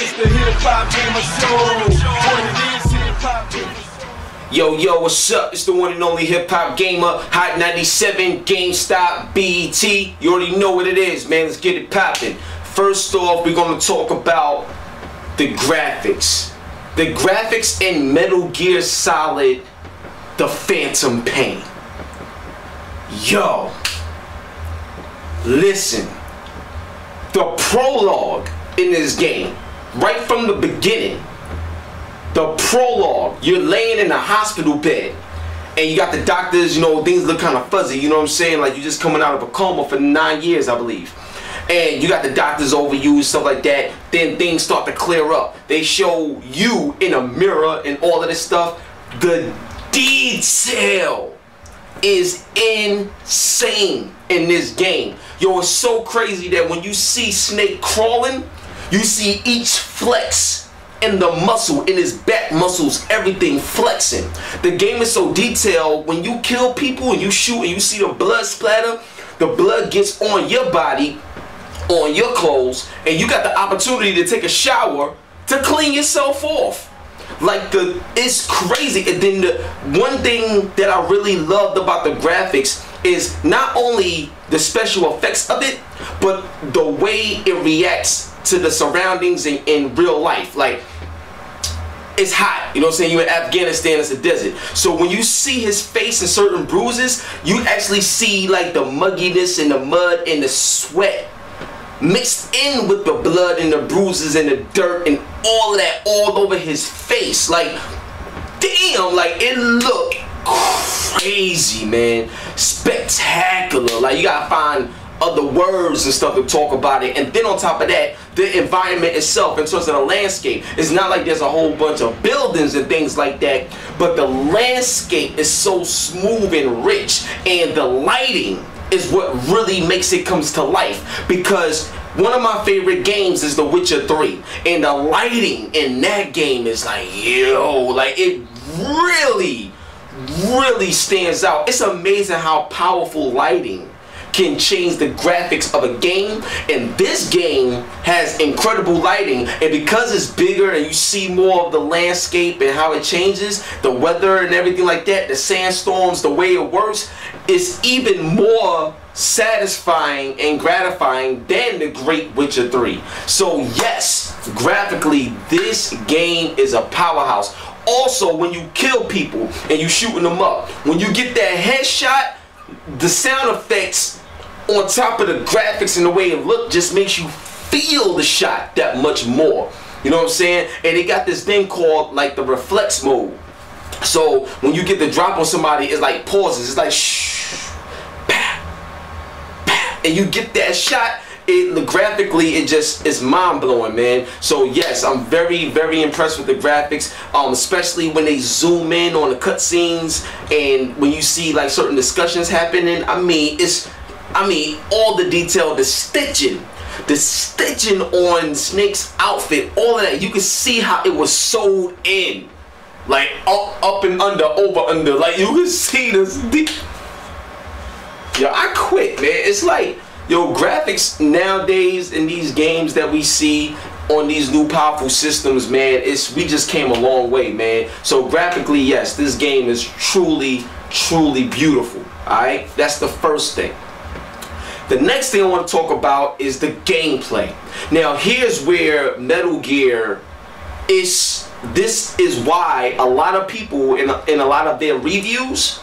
It's the Hip Hop Gamer Show. What it is, Hip Hop Gamer Show. Yo, what's up? It's the one and only Hip Hop Gamer, Hot 97, GameStop, BET. You already know what it is, man. Let's get it popping. First off, we're gonna talk about the graphics. The graphics in Metal Gear Solid, The Phantom Pain. Yo, listen. The prologue in this game, right from the beginning, the prologue, you're laying in a hospital bed and you got the doctors, you know, things look kind of fuzzy, you know what I'm saying? Like you're just coming out of a coma for 9 years, I believe. And you got the doctors over you and stuff like that. Then things start to clear up. They show you in a mirror and all of this stuff. The detail is insane in this game. Yo, it's so crazy that when you see Snake crawling, you see each flex in the muscle, in his back muscles, everything flexing. The game is so detailed. When you kill people and you shoot and you see the blood splatter, the blood gets on your body, on your clothes, and you got the opportunity to take a shower to clean yourself off. Like it's crazy. And then the one thing that I really loved about the graphics is not only the special effects of it, but the way it reacts to the surroundings in real life. Like, it's hot, you know what I'm saying? You're in Afghanistan, it's a desert. So when you see his face and certain bruises, you actually see like the mugginess and the mud and the sweat mixed in with the blood and the bruises and the dirt and all of that all over his face. Like, damn, like it looked crazy, man. Spectacular. Like, you gotta find other words and stuff to talk about it. And then on top of that, the environment itself in terms of the landscape, it's not like there's a whole bunch of buildings and things like that, but the landscape is so smooth and rich, and the lighting is what really makes it comes to life. Because one of my favorite games is The Witcher 3, and the lighting in that game is like, yo, like it really stands out. It's amazing how powerful lighting can change the graphics of a game, and this game has incredible lighting. And because it's bigger and you see more of the landscape and how it changes, the weather and everything like that, the sandstorms, the way it works, it's even more satisfying and gratifying than the great Witcher 3. So yes, graphically this game is a powerhouse. Also, when you kill people and you shooting them up, when you get that headshot, the sound effects on top of the graphics and the way it looked just makes you feel the shot that much more. You know what I'm saying? And they got this thing called like the reflex mode. So when you get the drop on somebody, it's like pauses. It's like shh, bah, bah, and you get that shot. Graphically, it just is mind-blowing, man. So yes, I'm very impressed with the graphics, especially when they zoom in on the cutscenes and when you see like certain discussions happening. I mean, all the detail, the stitching on Snake's outfit, all of that, you can see how it was sewed in, like up and under, over under, like you can see this. Yo, I quit, man. It's like, yo, graphics nowadays in these games that we see on these new powerful systems, man, we just came a long way, man. So graphically, yes, this game is truly beautiful. Alright, that's the first thing. The next thing I want to talk about is the gameplay. Now here's where Metal Gear this is why a lot of people in a lot of their reviews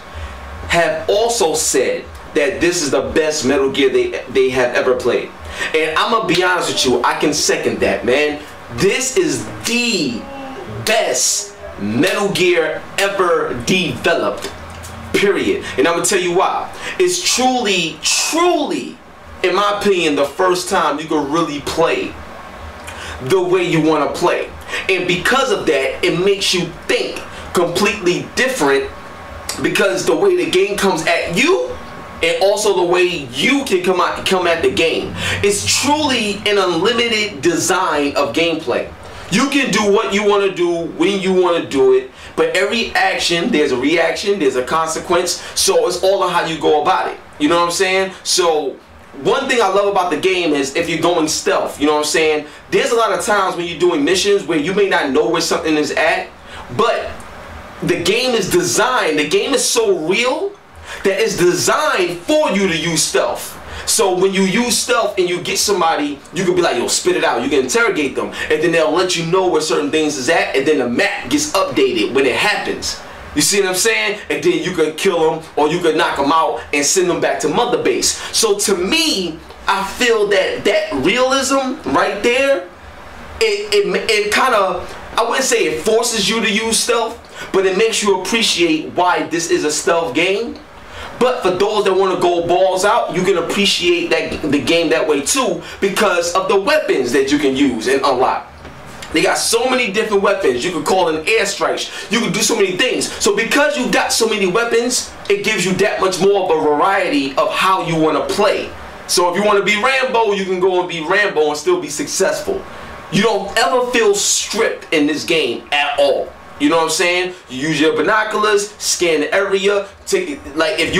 have also said that this is the best Metal Gear they have ever played. And I'm gonna be honest with you, I can second that, man. This is the best Metal Gear ever developed, period. And I'm gonna tell you why. It's truly, in my opinion, the first time you can really play the way you want to play. And because of that, it makes you think completely different, because the way the game comes at you and also the way you can come at the game. It's truly an unlimited design of gameplay. You can do what you want to do when you want to do it, but every action, there's a reaction, there's a consequence, so it's all on how you go about it. You know what I'm saying? So one thing I love about the game is if you're going stealth, you know what I'm saying? There's a lot of times when you're doing missions where you may not know where something is at, but the game is designed, the game is so real that it's designed for you to use stealth. So when you use stealth and you get somebody, you can be like, yo, spit it out. You can interrogate them, and then they'll let you know where certain things is at, and then the map gets updated when it happens. You see what I'm saying? And then you could kill them, or you could knock them out and send them back to Mother Base. So to me, I feel that that realism right there, it kind of, I wouldn't say it forces you to use stealth, but it makes you appreciate why this is a stealth game. But for those that want to go balls out, you can appreciate the game that way too, because of the weapons that you can use and unlock. They got so many different weapons. You can call in airstrikes. You can do so many things. So because you got so many weapons, it gives you that much more of a variety of how you want to play. So if you want to be Rambo, you can go and be Rambo and still be successful. You don't ever feel stripped in this game at all. You know what I'm saying? You use your binoculars, scan the area. Like if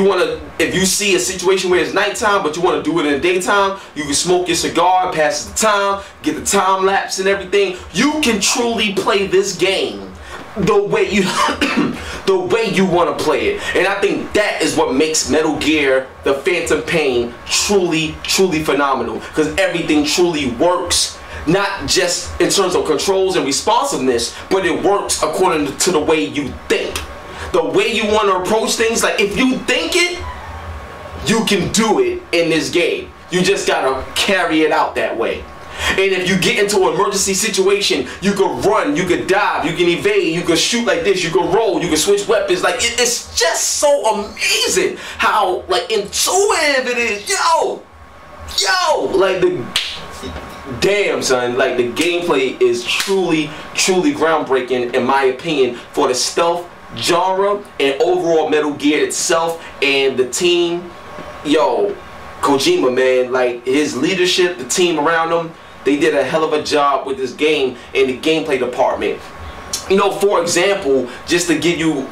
you see a situation where it's nighttime, but you want to do it in the daytime, you can smoke your cigar, pass the time, get the time lapse and everything. You can truly play this game the way you want to play it. And I think that is what makes Metal Gear The Phantom Pain truly phenomenal, because everything truly works. Not just in terms of controls and responsiveness, but it works according to the way you think. The way you want to approach things, like if you think it, you can do it in this game. You just gotta carry it out that way. And if you get into an emergency situation, you can run, you can dive, you can evade, you can shoot like this, you can roll, you can switch weapons. Like it's just so amazing how like intuitive it is. Yo, like damn son, like the gameplay is truly groundbreaking in my opinion for the stealth genre and overall Metal Gear itself and the team. Yo, Kojima, man, like his leadership, the team around him, they did a hell of a job with this game in the gameplay department. You know, for example, just to give you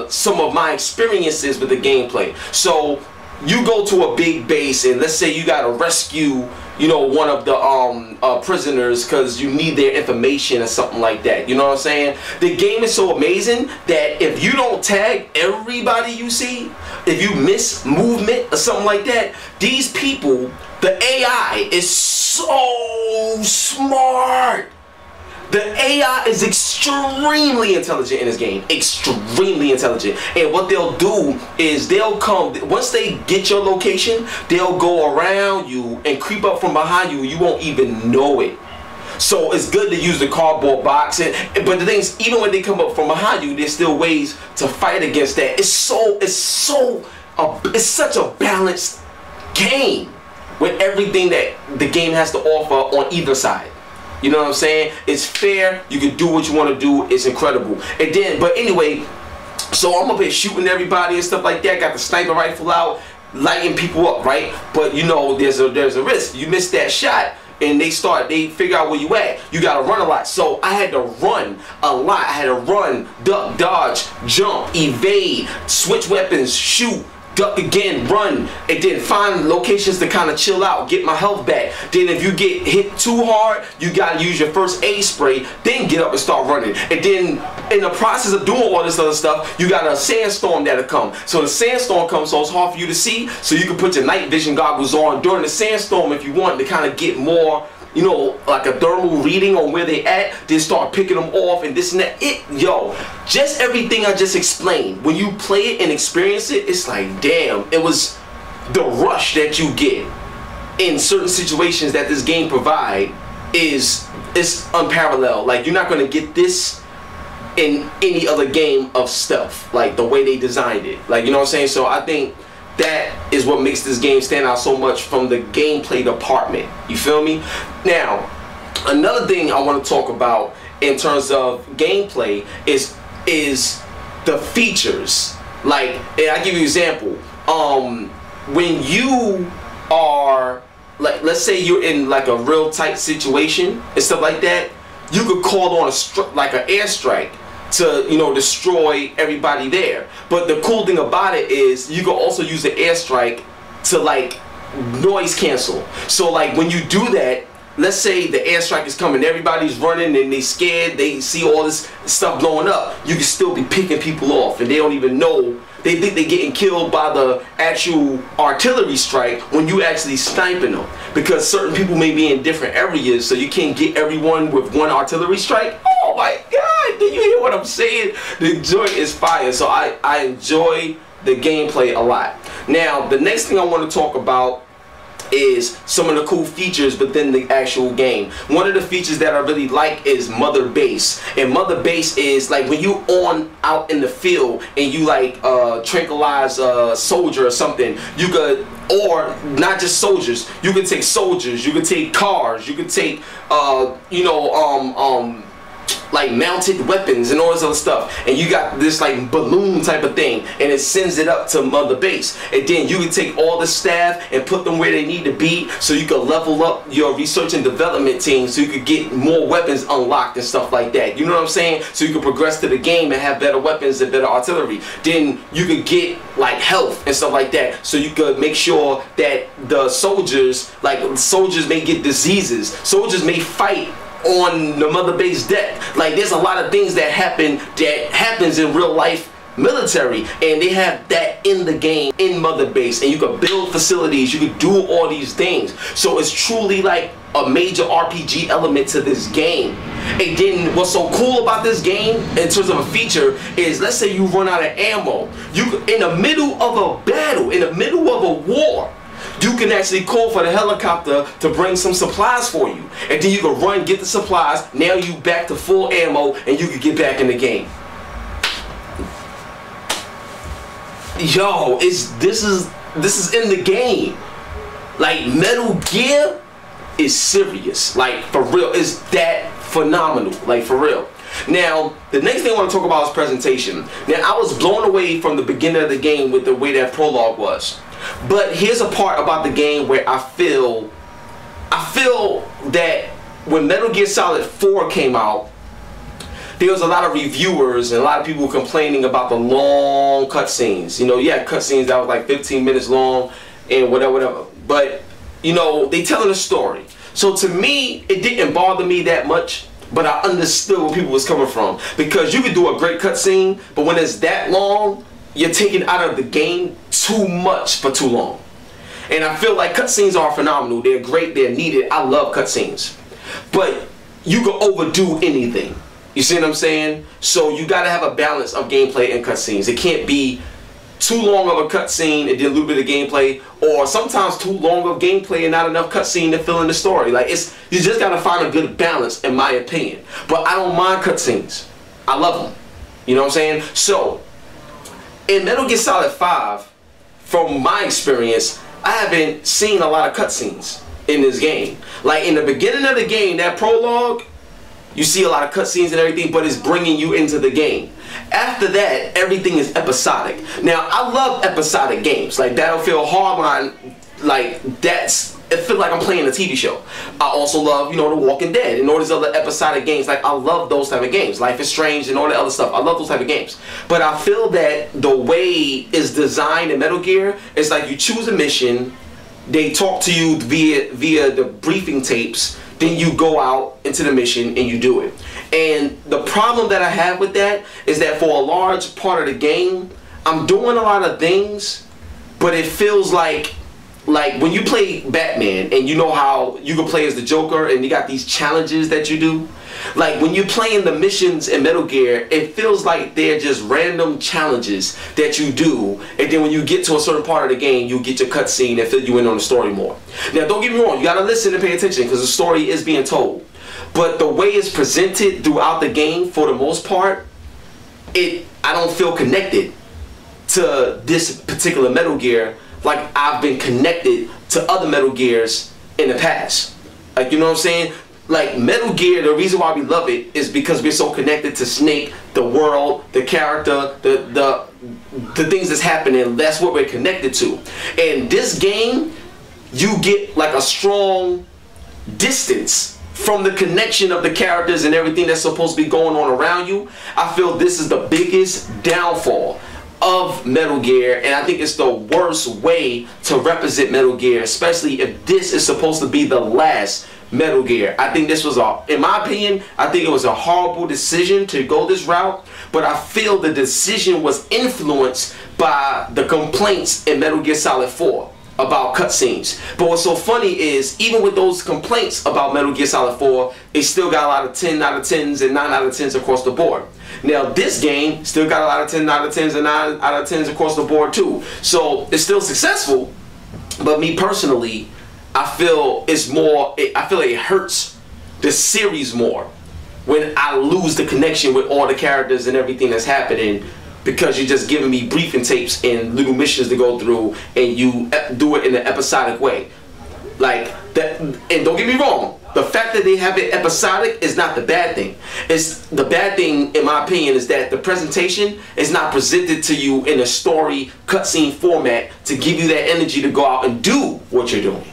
some of my experiences with the gameplay. So you go to a big base and let's say you gotta rescue, you know, one of the prisoners because you need their information or something like that. You know what I'm saying? The game is so amazing that if you don't tag everybody you see, if you miss movement or something like that, these people, the AI is so smart. The AI is extremely intelligent in this game. Extremely intelligent. And what they'll do is they'll come, once they get your location, they'll go around you and creep up from behind you. You won't even know it. So it's good to use the cardboard box. But the thing is, even when they come up from behind you, there's still ways to fight against that. It's such a balanced game with everything that the game has to offer on either side. You know what I'm saying? It's fair. You can do what you want to do. It's incredible. And then, but anyway, so I'm up here shooting everybody and stuff like that. Got the sniper rifle out, lighting people up, right? But you know, there's a risk. You miss that shot, and they figure out where you at. You gotta run a lot. So I had to run a lot. I had to run, duck, dodge, jump, evade, switch weapons, shoot, duck again, run, and then find locations to kind of chill out, get my health back. Then if you get hit too hard, you gotta use your first aid spray, then get up and start running. And then in the process of doing all this other stuff, you got a sandstorm that'll come. So the sandstorm comes, so it's hard for you to see, so you can put your night vision goggles on during the sandstorm if you want to kind of get more, you know, like a thermal reading on where they at, then start picking them off and this and that. Yo, just everything I just explained, when you play it and experience it, it's like, damn, it was the rush that you get in certain situations that this game provide is unparalleled. Like, you're not going to get this in any other game of stealth, like the way they designed it. Like, you know what I'm saying? So I think that is what makes this game stand out so much from the gameplay department. You feel me? Now, another thing I want to talk about in terms of gameplay is the features. Like, and I give you an example. When you are, like, let's say you're in like a real tight situation and stuff like that, you could call on like an airstrike to, you know, destroy everybody there. But the cool thing about it is you can also use the airstrike to like noise cancel. So like when you do that, let's say the airstrike is coming, everybody's running and they scared, they see all this stuff blowing up, you can still be picking people off and they don't even know. They think they're getting killed by the actual artillery strike when you actually sniping them, because certain people may be in different areas, so you can't get everyone with one artillery strike. Oh my God, do you hear what I'm saying? The joint is fire. So I enjoy the gameplay a lot. Now the next thing I want to talk about is some of the cool features within the actual game. One of the features that I really like is Mother Base. And Mother Base is like when you on out in the field and you like tranquilize a soldier or something, you could, or not just soldiers, you could take soldiers, you could take cars, you could take like mounted weapons and all this other stuff, and you got this like balloon type of thing, and it sends it up to Mother Base, and then you can take all the staff and put them where they need to be, so you can level up your research and development team, so you could get more weapons unlocked and stuff like that. You know what I'm saying? So you can progress to the game and have better weapons and better artillery. Then you could get like health and stuff like that, so you could make sure that the soldiers, like soldiers may get diseases, soldiers may fight on the Mother Base deck. Like there's a lot of things that happens in real life military, and they have that in the game in Mother Base, and you can build facilities, you can do all these things. So it's truly like a major RPG element to this game. And then what's so cool about this game in terms of a feature is, let's say you run out of ammo, you in the middle of a battle, in the middle of a war, you can actually call for the helicopter to bring some supplies for you, and then you can run, get the supplies. Now you back to full ammo, and you can get back in the game. Yo, this is in the game. Like Metal Gear is serious. Like for real, it's that phenomenal. Like for real. Now, the next thing I want to talk about is presentation. Now, I was blown away from the beginning of the game with the way that prologue was. But here's a part about the game where I feel that when Metal Gear Solid 4 came out, there was a lot of reviewers and a lot of people complaining about the long cutscenes. You know, you had cutscenes that was like 15 minutes long and whatever. But, you know, they telling a story. So to me, it didn't bother me that much. But I understood where people was coming from, because you could do a great cutscene, but when it's that long, you're taking out of the game too much for too long. And I feel like cutscenes are phenomenal. They're great. They're needed. I love cutscenes, but you can overdo anything. You see what I'm saying? So you got to have a balance of gameplay and cutscenes. It can't be too long of a cutscene and then a little bit of gameplay, or sometimes too long of gameplay and not enough cutscene to fill in the story. Like you just gotta find a good balance, in my opinion. But I don't mind cutscenes. I love them. You know what I'm saying? So in Metal Gear Solid 5, from my experience, I haven't seen a lot of cutscenes in this game. Like in the beginning of the game, that prologue, you see a lot of cutscenes and everything, but it's bringing you into the game. After that, everything is episodic. Now, I love episodic games. Like Battlefield Hardline, like it feels like I'm playing a TV show. I also love, you know, The Walking Dead and all these other episodic games. Like I love those type of games. Life is Strange and all that other stuff. I love those type of games. But I feel that the way it's designed in Metal Gear, it's like you choose a mission, they talk to you via the briefing tapes, then you go out into the mission and you do it. And the problem that I have with that is that for a large part of the game, I'm doing a lot of things, but it feels like when you play Batman and you know how you can play as the Joker and you got these challenges that you do, like when you're playing the missions in Metal Gear, it feels like they're just random challenges that you do, and then when you get to a certain part of the game, you get your cutscene and fill you in on the story more. Now don't get me wrong, you gotta listen and pay attention because the story is being told. But the way it's presented throughout the game, for the most part, I don't feel connected to this particular Metal Gear like I've been connected to other Metal Gears in the past. Like, you know what I'm saying? Like Metal Gear, the reason why we love it is because we're so connected to Snake, the world, the character, the things that's happening. That's what we're connected to. And this game, you get like a strong distance from the connection of the characters and everything that's supposed to be going on around you. I feel this is the biggest downfall of Metal Gear, and I think it's the worst way to represent Metal Gear, especially if this is supposed to be the last Metal Gear. I think this was in my opinion, I think it was a horrible decision to go this route, but I feel the decision was influenced by the complaints in Metal Gear Solid 4 about cutscenes. But what's so funny is, even with those complaints about Metal Gear Solid 4, it still got a lot of 10 out of 10s and 9 out of 10s across the board. Now this game still got a lot of 10 out of 10s and 9 out of 10s across the board too. So it's still successful, but me personally, I feel it's more, I feel like it hurts the series more when I lose the connection with all the characters and everything that's happening, because you're just giving me briefing tapes and little missions to go through, and you do it in an episodic way. Like that, and don't get me wrong, the fact that they have it episodic is not the bad thing. It's the bad thing, in my opinion, is that the presentation is not presented to you in a story cutscene format to give you that energy to go out and do what you're doing.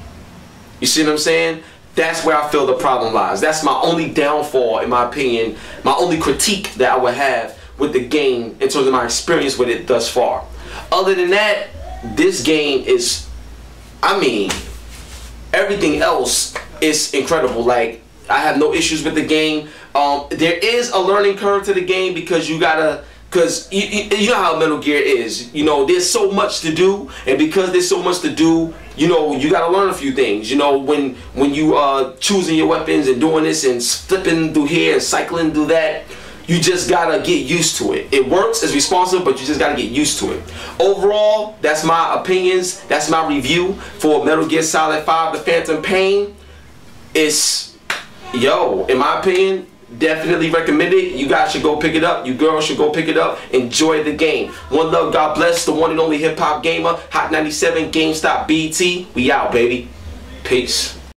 You see what I'm saying? That's where I feel the problem lies. That's my only downfall, in my opinion, my only critique that I would have with the game in terms of my experience with it thus far. Other than that, this game is, I mean, everything else is incredible. Like, I have no issues with the game. There is a learning curve to the game, because you gotta, because you know how Metal Gear is. You know, there's so much to do, and because there's so much to do, you know, you gotta learn a few things. You know, when you choosing your weapons and doing this and flipping through here and cycling through that, you just gotta get used to it. It works, it's responsive, but you just gotta get used to it. Overall, that's my opinions. That's my review for Metal Gear Solid 5: The Phantom Pain. It's, yo, in my opinion, definitely recommend it. You guys should go pick it up. You girls should go pick it up. Enjoy the game. One love, God bless, the one and only hip hop gamer, Hot 97, GameStop BT. We out, baby. Peace.